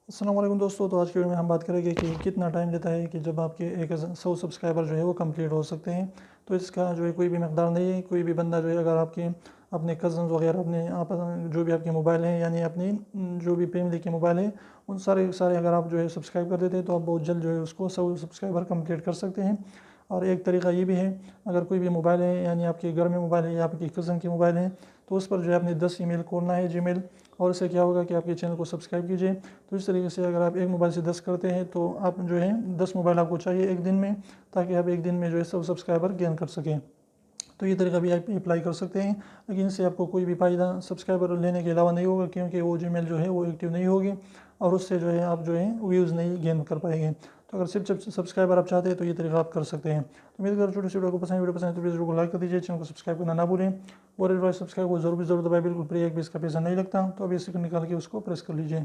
السلام علیکم دوستو، تو آج کے ویڈیو میں ہم بات کریں گے کہ کتنا ٹائم لیتا ہے کہ جب آپ کے 100 سبسکرائبر جو ہے وہ کمپلیٹ ہو سکتے ہیں۔ تو اس کا جو ہے کوئی بھی مقدار نہیں ہے۔ کوئی بھی بندہ جو ہے اگر آپ کے اپنے کزنز وغیرہ جو بھی آپ کے موبائل ہیں، یعنی اپنی جو بھی فیملی کے موبائل ہیں، ان سارے اگر آپ جو ہے سبسکرائب کر دیتے ہیں تو آپ بہت جلد جو ہے اس کو 100 سبسکرائبر کمپلیٹ کر سکتے ہیں۔ اور ایک طریقہ یہ بھی ہے، اگر کوئی بھی موبائل ہے، یعنی آپ کے گھر میں موبائل ہے یا آپ کے کزن کے موبائل ہیں، تو اس پر جو ہے اپنے 10 ای میل کھولنا ہے، جی میل، اور اس سے کیا ہوگا کہ آپ کے چینل کو سبسکرائب کیجئے۔ تو اس طریقے سے اگر آپ ایک موبائل سے 10 کرتے ہیں تو آپ جو ہے 10 موبائل آپ کو چاہیے ایک دن میں، تاکہ آپ ایک دن میں جو ہے 100 سبسکرائبر گین کر سکیں۔ تو یہ طریقہ بھی آپ اپلائی کر سکتے ہیں، لیکن اس سے آپ کو کوئی بھی فائدہ سبسکرائبر لینے کے علاوہ نہیں ہوگا، کیونکہ وہ جی میل جو ہے وہ ایکٹیو نہیں ہوگی، اور اس سے جو ہے آپ جو ہے ویوز نہیں گین کر پائیں گے۔ تو اگر صرف سبسکرائبر آپ چاہتے ہیں تو یہ طریقہ آپ کر سکتے ہیں۔ تو امید کرتا ہوں چھوٹی سی ویڈیو کو پسند تو پلیز ویڈیو کو لائک کر دیجیے، چینل کو سبسکرائب کرنا نہ بھولیں، اور سبسکرائب کو ضرور دبائیں، بالکل فری، ایک بھی اس کا پیسہ نہیں لگتا۔ تو ابھی اسے نکال کے اس کو پریس کر لیجیے۔